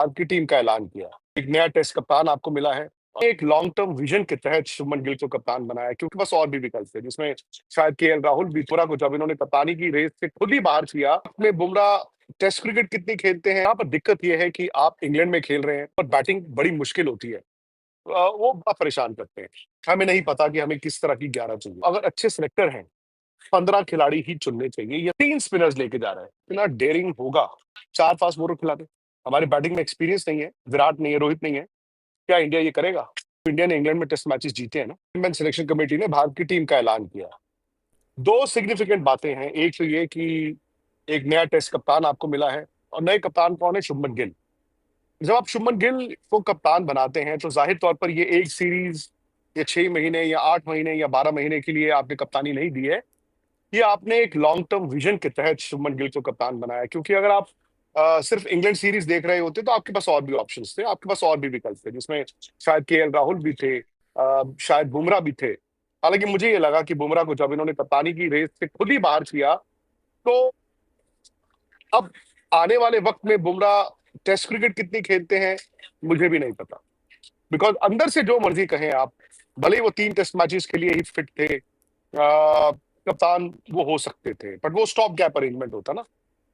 आपकी टीम का ऐलान किया। एक नया टेस्ट कप्तान आपको मिला है। एक लॉन्ग टर्म विजन के तहत शुभमन गिल को कप्तान बनाया क्योंकि बस और भी विकल्प थे जिसमें शायद केएल राहुल भी बुमराह को जब इन्होंने कप्तानी की रेस से खुद ही बाहर किया। में बुमराह टेस्ट क्रिकेट कितनी खेलते हैं, यहाँ पर दिक्कत यह है कि आप इंग्लैंड में खेल रहे हैं और बैटिंग बड़ी मुश्किल होती है। वो बहुत परेशान करते हैं। हमें नहीं पता कि हमें किस तरह की 11 चाहिए। अगर अच्छे सिलेक्टर हैं, 15 खिलाड़ी ही चुनने चाहिए या 3 स्पिनर्स लेके जा रहे हैं। इतना डेयरिंग होगा, 4 फास्ट बॉलर खिला दे। हमारी बैटिंग में एक्सपीरियंस नहीं है, विराट नहीं है, रोहित नहीं है। क्या इंडिया ये करेगा? इंडिया ने इंग्लैंड में टेस्ट मैचेस जीते हैं ना। इंडियन सिलेक्शन कमेटी ने भारत की टीम का ऐलान किया। 2 सिग्निफिकेंट बातें हैं। एक तो ये कि एक नया टेस्ट कप्तान आपको मिला है और नए कप्तान कौन है? शुभमन गिल। जब आप शुभमन गिल को कप्तान बनाते हैं तो जाहिर तौर पर ये 1 सीरीज या 6 महीने या 8 महीने या 12 महीने के लिए आपने कप्तानी नहीं दी है। ये आपने एक लॉन्ग टर्म विजन के तहत शुभमन गिल को कप्तान बनाया क्योंकि अगर आप सिर्फ इंग्लैंड सीरीज देख रहे होते तो आपके पास और भी ऑप्शंस थे, आपके पास और भी विकल्प थे जिसमें शायद केएल राहुल भी थे, शायद बुमराह भी थे। हालांकि मुझे ये लगा कि बुमराह को जब इन्होंने कप्तानी की रेस से खुद ही बाहर किया तो अब आने वाले वक्त में बुमराह टेस्ट क्रिकेट कितनी खेलते हैं मुझे भी नहीं पता। बिकॉज अंदर से जो मर्जी कहें आप, भले ही वो 3 टेस्ट मैचेस के लिए ही फिट थे, कप्तान वो हो सकते थे, बट वो स्टॉप गैप अरेंजमेंट होता ना।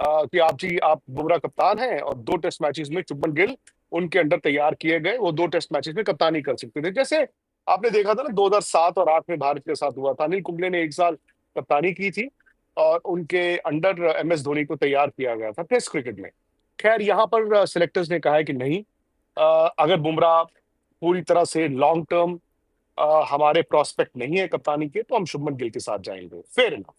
कि आप बुमराह कप्तान हैं और 2 टेस्ट मैचेस में शुभमन गिल उनके अंडर तैयार किए गए, वो 2 टेस्ट मैचेस में कप्तानी कर सकते थे। जैसे आपने देखा था ना 2007 और 8 में भारत के साथ हुआ था। अनिल कुंबले ने 1 साल कप्तानी की थी और उनके अंडर एमएस धोनी को तैयार किया गया था टेस्ट क्रिकेट में। खैर यहाँ पर सिलेक्टर्स ने कहा है कि नहीं, अगर बुमराह पूरी तरह से लॉन्ग टर्म हमारे प्रोस्पेक्ट नहीं है कप्तानी के तो हम शुभमन गिल के साथ जाएंगे। Fair enough.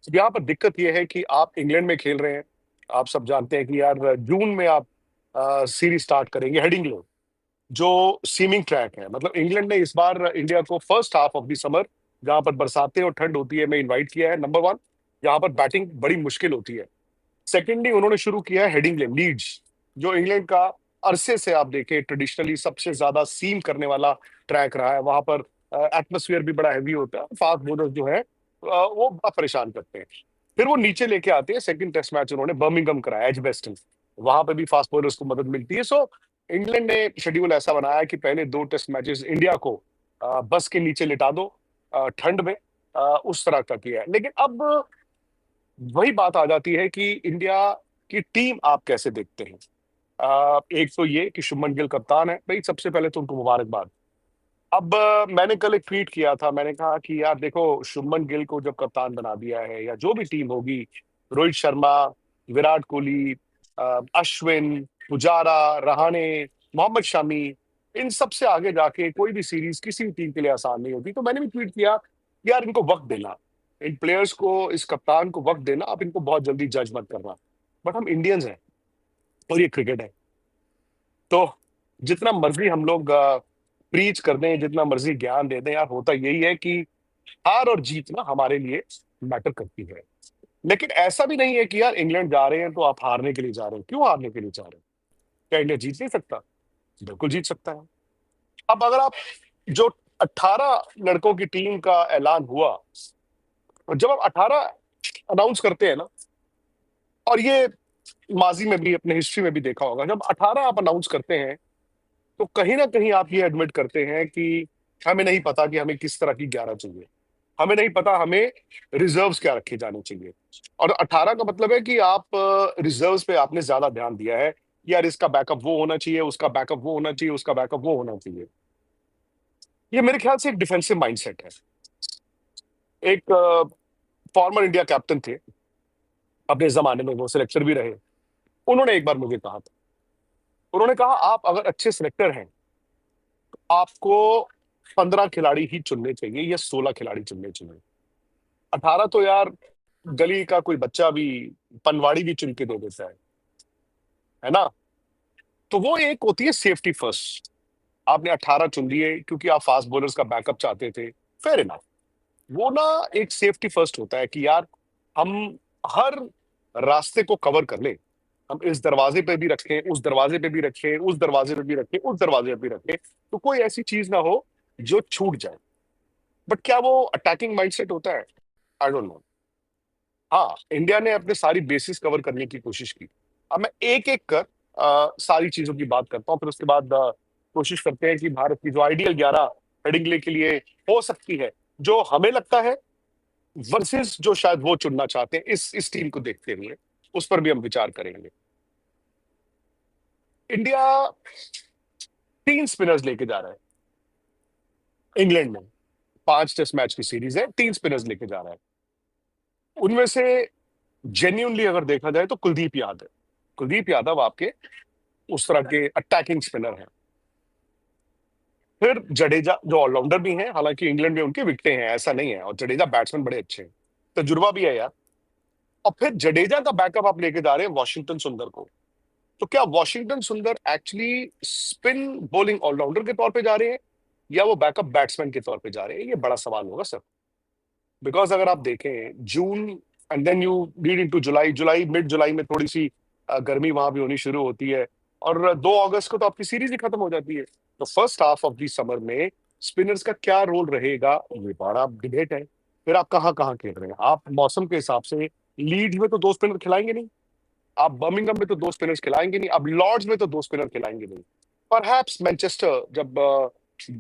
यहाँ पर दिक्कत यह है कि आप इंग्लैंड में खेल रहे हैं। आप सब जानते हैं कि यार जून में आप सीरीज स्टार्ट करेंगे हेडिंग्ले, जो सीमिंग ट्रैक है। मतलब इंग्लैंड ने इस बार इंडिया को first half of the summer, जहां पर बरसातें और ठंड होती है, में इनवाइट किया है। नंबर 1, यहाँ पर बैटिंग बड़ी मुश्किल होती है। सेकेंडली उन्होंने शुरू किया है हेडिंग्ले, लीड्स, जो इंग्लैंड का अरसे से आप देखें ट्रेडिशनली सबसे ज्यादा सीम करने वाला ट्रैक रहा है। वहां पर एटमोस्फियर भी बड़ा हैवी होता है, फास्ट बॉलर जो है वो बहुत परेशान करते हैं। फिर वो नीचे लेके आते हैं। सेकंड टेस्ट मैच उन्होंने बर्मिंघम कराया, एजबेस्टन, वहां पे भी फास्ट बॉलर्स को मदद मिलती है। सो इंग्लैंड ने शेड्यूल ऐसा बनाया कि पहले 2 टेस्ट मैचेस इंडिया को बस के नीचे लिटा दो ठंड में, उस तरह का किया है। लेकिन अब वही बात आ जाती है कि इंडिया की टीम आप कैसे देखते हैं। एक तो ये कि शुभमन गिल कप्तान है भाई, सबसे पहले तो उनको मुबारकबाद। अब मैंने कल एक ट्वीट किया था, मैंने कहा कि यार देखो, शुभमन गिल को जब कप्तान बना दिया है या जो भी टीम होगी, रोहित शर्मा, विराट कोहली, अश्विन, पुजारा, रहाणे, मोहम्मद शमी, इन सब से आगे जाके कोई भी सीरीज किसी भी टीम के लिए आसान नहीं होती। तो मैंने भी ट्वीट किया कि यार इनको वक्त देना, इन प्लेयर्स को, इस कप्तान को वक्त देना, आप इनको बहुत जल्दी जज मत करना। बट हम इंडियंस हैं और ये क्रिकेट है, तो जितना मर्जी हम लोग प्रीच कर दें, जितना मर्जी ज्ञान दे दें, यार होता यही है कि हार और जीत ना हमारे लिए मैटर करती है। लेकिन ऐसा भी नहीं है कि यार इंग्लैंड जा रहे हैं तो आप हारने के लिए जा रहे हैं। क्यों हारने के लिए जा रहे हैं? क्या इंडिया जीत नहीं सकता? बिल्कुल जीत सकता है। अब अगर आप जो 18 लड़कों की टीम का ऐलान हुआ, और जब आप 18 अनाउंस करते हैं ना, और ये माजी में भी, अपने हिस्ट्री में भी देखा होगा, जब 18 आप अनाउंस करते हैं तो कहीं ना कहीं आप ये एडमिट करते हैं कि हमें नहीं पता कि हमें किस तरह की 11 चाहिए, हमें नहीं पता हमें रिजर्व्स क्या रखे जाने चाहिए। और 18 का मतलब है कि आप रिजर्व्स पे आपने ज्यादा ध्यान दिया है। यार इसका बैकअप वो होना चाहिए, उसका बैकअप वो होना चाहिए, उसका बैकअप वो होना चाहिए। ये मेरे ख्याल से एक डिफेंसिव माइंडसेट है। एक फॉर्मर इंडिया कैप्टन थे, अपने जमाने में वो सिलेक्टर भी रहे, उन्होंने एक बार मुझे कहा था, उन्होंने कहा आप अगर अच्छे सिलेक्टर हैं आपको 15 खिलाड़ी ही चुनने चाहिए या 16 खिलाड़ी चुनने चाहिए। 18 तो यार गली का कोई बच्चा भी, पनवाड़ी भी चुन के दे देता है ना। तो वो एक होती है सेफ्टी फर्स्ट। आपने 18 चुन लिए क्योंकि आप फास्ट बॉलर्स का बैकअप चाहते थे, फेयर इनफ। वो ना एक सेफ्टी फर्स्ट होता है कि यार हम हर रास्ते को कवर कर लें। हम इस दरवाजे पे भी रखें, उस दरवाजे पे भी रखें, उस दरवाजे पे भी रखें, उस दरवाजे पे भी रखें, तो कोई ऐसी चीज ना हो जो छूट जाए। बट क्या वो अटैकिंग माइंडसेट होता है? I don't know. हाँ, इंडिया ने अपने सारी बेसिस कवर करने की कोशिश की। अब मैं एक एक कर सारी चीजों की बात करता हूँ, फिर उसके बाद कोशिश करते हैं कि भारत की जो आइडियल 11 हेडिंग्ले के लिए हो सकती है, जो हमें लगता है, वर्सेस जो शायद वो चुनना चाहते हैं, इस टीम को देखते हुए उस पर भी हम विचार करेंगे। इंडिया 3 स्पिनर्स लेके जा रहा है इंग्लैंड में। 5 टेस्ट मैच की सीरीज है, 3 स्पिनर्स लेके जा रहा है। उनमें से जेन्युइनली अगर देखा जाए तो कुलदीप यादव, कुलदीप यादव आपके उस तरह के अटैकिंग स्पिनर हैं। फिर जडेजा जो ऑलराउंडर भी हैं, हालांकि इंग्लैंड में उनके विकेटें हैं, ऐसा नहीं है, और जडेजा बैट्समैन बड़े अच्छे हैं, तजुर्बा भी है यार। और फिर जडेजा का बैकअप आप लेके जा रहे हैं वॉशिंगटन सुंदर को। तो क्या वॉशिंगटन सुंदर एक्चुअली स्पिन बॉलिंग ऑलराउंडर के तौर पे जा रहे हैं, या वो बैकअप बैट्समैन के तौर पे जा रहे हैं? ये बड़ा सवाल होगा सर। बिकॉज अगर आप देखें June and then you lead into July, mid July में थोड़ी सी गर्मी वहां भी होनी शुरू होती है, और 2 अगस्त को तो आपकी सीरीज ही खत्म हो जाती है। तो first half of the summer में स्पिनर्स का क्या रोल रहेगा, ये बड़ा डिबेट है। फिर आप कहाँ कहाँ खेल रहे हैं, आप मौसम के हिसाब से लीड्स में तो 2 स्पिनर खिलाएंगे नहीं, आप बर्मिंघम में तो 2 स्पिनर्स खिलाएंगे नहीं, आप लॉर्ड्स में तो 2 स्पिनर खिलाएंगे नहीं। परहैप्स मैनचेस्टर जब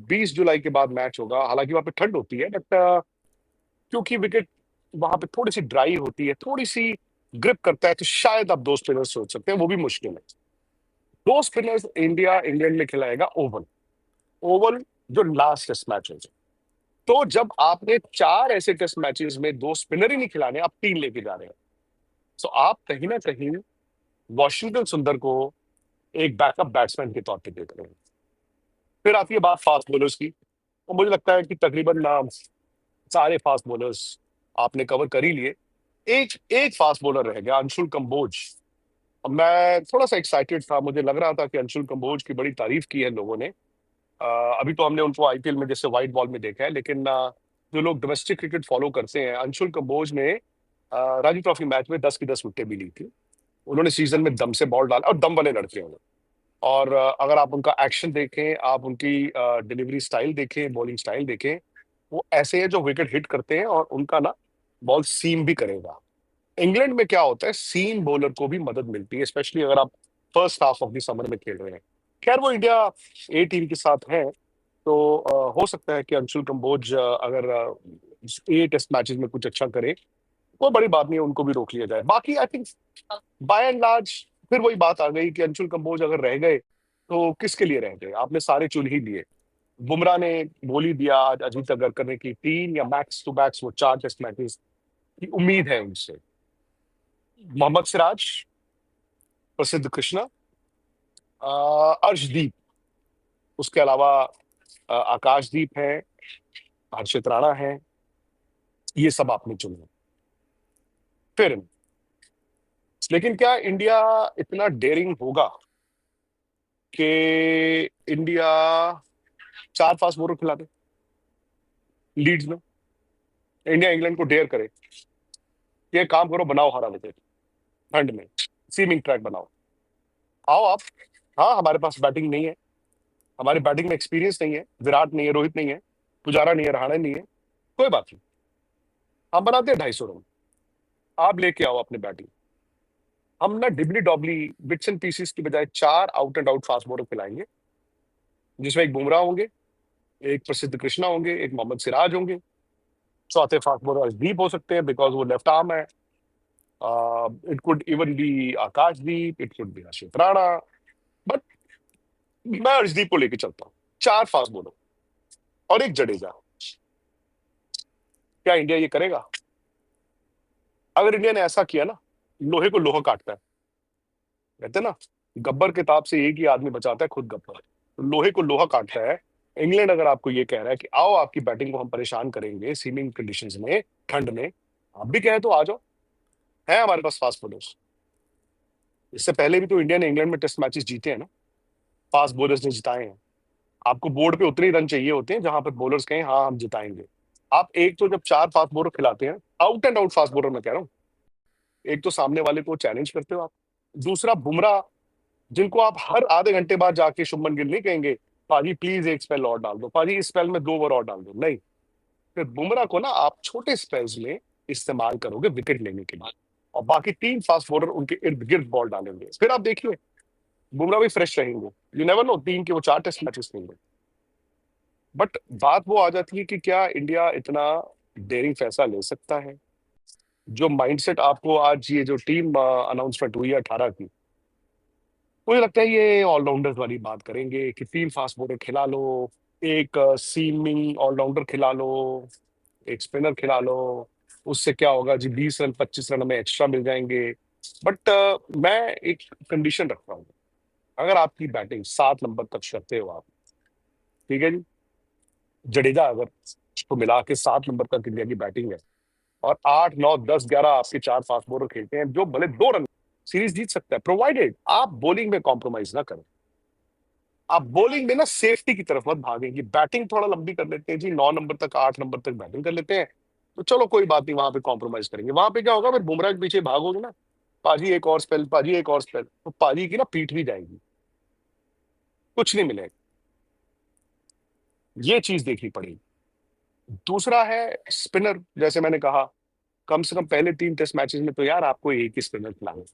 20 जुलाई के बाद मैच होगा, हालांकि वहां पे ठंड होती है, बट क्योंकि विकेट वहां पे थोड़ी सी ड्राई होती है, थोड़ी सी ग्रिप करता है, तो शायद आप 2 स्पिनर्स सोच सकते हैं, वो भी मुश्किल है। 2 स्पिनर्स इंडिया इंग्लैंड में खिलाएगा ओवल, ओवल जो लास्ट टेस्ट मैच है। तो जब आपने 4 ऐसे टेस्ट मैचेस में 2 स्पिनर ही नहीं खिलाने, आप 3 लेके जा रहे हैं, तो आप कहीं ना कहीं वॉशिंगटन सुंदर को एक बैकअप बैट्समैन के तौर पे देख रहे हैं। फिर आती है बात फास्ट बॉलर्स की, तो मुझे लगता है कि तकरीबन सारे फास्ट बॉलर्स आपने कवर कर ही लिए। एक एक फास्ट बॉलर रह गया, अंशुल कंबोज। अब मैं थोड़ा सा एक्साइटेड था, मुझे लग रहा था कि अंशुल कंबोज की बड़ी तारीफ की है लोगों ने। अभी तो हमने उनको आईपीएल में जैसे व्हाइट बॉल में देखा है, लेकिन जो लोग डोमेस्टिक क्रिकेट फॉलो करते हैं, अंशुल कंबोज ने रणजी ट्रॉफी मैच में 10 की 10 विकेटें भी ली थी। उन्होंने सीजन में दम से बॉल डाला, और दम वाले लड़के हैं वो। और अगर आप उनका एक्शन देखें, आप उनकी डिलीवरी स्टाइल देखें, बॉलिंग स्टाइल देखें, वो ऐसे हैं जो विकेट हिट करते हैं, और उनका ना बॉल सीम भी करेगा। इंग्लैंड में क्या होता है, सीम बॉलर को भी मदद मिलती है, स्पेशली अगर आप first half of the summer में खेल रहे हैं। खैर वो इंडिया ए टीम के साथ है, तो हो सकता है कि अंशुल कंबोज अगर 8 टेस्ट मैचेस में कुछ अच्छा करे, कोई बड़ी बात नहीं है, उनको भी रोक लिया जाए। बाकी I think by and large फिर वही बात आ गई कि अंशुल कंबोज अगर रह गए तो किसके लिए रह गए, आपने सारे चुन ही लिए। बुमराह ने बोल ही दिया आज अजीत अगरकर ने कि 3 या मैक्स टू मैक्स वो 4 टेस्ट मैचेस की उम्मीद है उनसे। मोहम्मद सिराज, प्रसिद्ध कृष्णा, अर्शदीप, उसके अलावा आकाशदीप है, हर्षित राणा है, ये सब आपने चुने। फिर लेकिन क्या इंडिया इतना डेयरिंग होगा कि इंडिया 4 फास्ट बॉलर खिला दे लीड्स में? इंडिया इंग्लैंड को डेयर करे, ये काम करो, बनाओ हरा विकेट ठंड में, सीमिंग ट्रैक बनाओ, आओ आप। हाँ, हमारे पास बैटिंग नहीं है, हमारी बैटिंग में एक्सपीरियंस नहीं है, विराट नहीं है, रोहित नहीं है, पुजारा नहीं है, रहाणे नहीं है, कोई बात नहीं, हम बनाते हैं 250 रन, आप लेके आओ अपने बैटिंग। हम ना डिबली डॉबली बिट्स एंड पीसीस की बजाय 4 out and out fast bowler खिलाएंगे, जिसमें एक बुमराह होंगे, एक प्रसिद्ध कृष्णा होंगे, एक मोहम्मद सिराज होंगे, चौथे फास्ट बॉलर अर्शदीप हो सकते हैं बिकॉज वो लेफ्ट आर्म है, it could even be Akashdeep, it could be Harshit Rana, but मैं अर्शदीप को लेके चलता हूँ। 4 फास्ट बॉलर और एक जडेजा। क्या इंडिया ये करेगा? अगर इंडिया ने ऐसा किया ना, लोहे को लोहा काटता है, कहते हैं ना, गब्बर किताब से एक ही आदमी बचाता है, खुद गब्बर, तो लोहे को लोहा काटता है। इंग्लैंड अगर आपको ये कह रहा है कि आओ आपकी बैटिंग को हम परेशान करेंगे सीमिंग कंडीशंस में, ठंड में, आप भी कहें तो आ जाओ, है हमारे पास फास्ट बॉलर्स। इससे पहले भी तो इंडिया ने इंग्लैंड में टेस्ट मैचेस जीते हैं ना, फास्ट बॉलर्स ने जिताए हैं। आपको बोर्ड पे उतने ही रन चाहिए होते हैं जहां पर बॉलर्स कहें हाँ हम जिताएंगे। आप एक तो जब 4 फास्ट बॉलर खिलाते हैं, out and out fast bowler मैं कह रहा हूँ, एक तो सामने वाले को चैलेंज करते हो आप, दूसरा बुमराह, जिनको आप हर आधे घंटे बाद जाके शुभमन गिल नहीं कहेंगे पाजी प्लीज एक स्पेल और डाल दो, पाजी इस स्पेल में 2 ओवर और डाल दो, नहीं। फिर बुमराह को ना आप छोटे स्पेल्स में इस्तेमाल करोगे विकेट लेने के बाद, और बाकी 3 फास्ट बॉलर उनके इर्द गिर्द बॉल डालेंगे। फिर आप देखिए बुमराह भी फ्रेश रहेंगे। यू नेवर नो, 3 के वो 4 टेस्ट मैचेस खेलेंगे। बट बात वो आ जाती है कि क्या इंडिया इतना डेयरिंग फैसला ले सकता है? जो माइंडसेट आपको आज ये जो टीम अनाउंसमेंट हुई है 18 की, मुझे लगता है ये ऑलराउंडर्स वाली बात करेंगे कि 3 फास्ट बॉलर खिला लो, एक सीमिंग ऑलराउंडर खिला लो, एक स्पिनर खिला लो, उससे क्या होगा जी, 20 रन 25 रन हमें एक्स्ट्रा मिल जाएंगे। बट मैं एक कंडीशन रखता हूँ, अगर आपकी बैटिंग 7 नंबर तक करते हो आप, ठीक है जी, जडेजा अगर उसको मिला के 7 नंबर तक इंडिया की बैटिंग है और 8 9 10 11 आपके 4 फास्ट बॉलर खेलते हैं, जो भले 2 रन सीरीज जीत सकता है, प्रोवाइडेड आप बॉलिंग में कॉम्प्रोमाइज ना करें। आप बॉलिंग में ना सेफ्टी की तरफ मत भागेंगे, बैटिंग थोड़ा लंबी कर लेते हैं जी, 9 नंबर तक 8 नंबर तक बैटिंग कर लेते हैं, तो चलो कोई बात नहीं, वहां पे कॉम्प्रोमाइज करेंगे। वहां पे क्या होगा, फिर बुमराह के पीछे भागोगे ना, पाजी एक और स्पेल, पाजी एक और स्पेल, तो पाजी की ना पीठ भी जाएगी, कुछ नहीं मिलेगा। ये चीज देखनी पड़ेगी। दूसरा है स्पिनर, जैसे मैंने कहा, कम से कम पहले 3 टेस्ट मैचेस में तो यार आपको एक ही स्पिनर खिलाना है,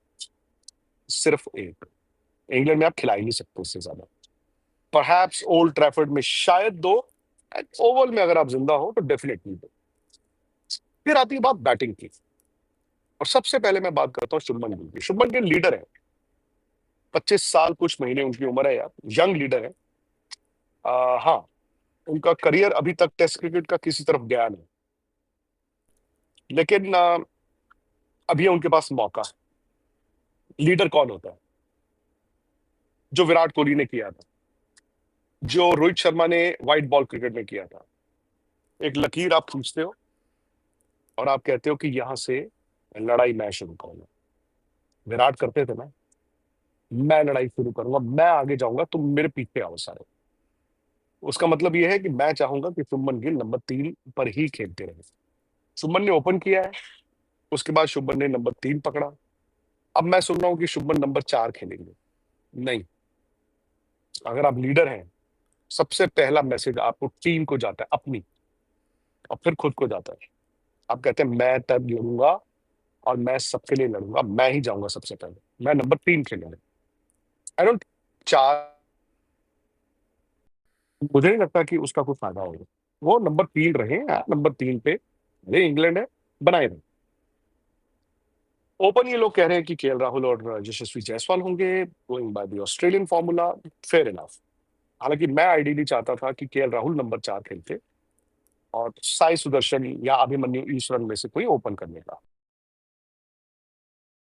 सिर्फ एक। इंग्लैंड में आप खिला ही नहीं सकते उससे ज्यादा। परहैप्स ओल्ड ट्रैफर्ड में शायद दो, ओवल में अगर आप जिंदा हो तो डेफिनेटली दो। फिर आती है बात बैटिंग की, और सबसे पहले मैं बात करता हूँ शुभमन गिल की। शुभमन गिल लीडर है, 25 साल कुछ महीने उनकी उम्र है यार, यंग लीडर है। हाँ, उनका करियर अभी तक टेस्ट क्रिकेट का किसी तरफ गया नहीं, लेकिन अभी उनके पास मौका है। लीडर कौन होता है? जो विराट कोहली ने किया था, जो रोहित शर्मा ने व्हाइट बॉल क्रिकेट में किया था। एक लकीर आप खींचते हो और आप कहते हो कि यहां से लड़ाई मैं शुरू करूंगा। विराट करते थे ना, मैं लड़ाई शुरू करूंगा, मैं आगे जाऊंगा, तुम मेरे पीछे आओ सारे। उसका मतलब यह है कि मैं चाहूंगा कि शुभमन गिल नंबर 3 पर ही खेलते रहे। शुभमन ने ओपन किया है, उसके बाद शुभमन ने नंबर 3 पकड़ा। अब मैं सुन रहा हूं कि शुभमन नंबर 4 खेलेंगे। नहीं, अगर आप लीडर हैं, सबसे पहला मैसेज आपको टीम को जाता है अपनी, और फिर खुद को जाता है। आप कहते हैं मैं तब लड़ूंगा और मैं सबके लिए लड़ूंगा, मैं ही जाऊंगा सबसे पहले, मैं नंबर 3 खेलूंगा। आई डोंट 4, मुझे नहीं लगता कि उसका कोई फायदा होगा। वो नंबर 3 रहे यार, नंबर 3 पे भले इंग्लैंड है, बनाए रहे। ओपन ये लोग कह रहे हैं कि केएल राहुल और यशस्वी जायसवाल होंगे, going by the Australian formula. Fair enough. हालांकि मैं आइडियली चाहता था कि केएल राहुल नंबर 4 खेलते और साई सुदर्शन या अभिमन्यु ईश्वरन में से कोई ओपन करने का।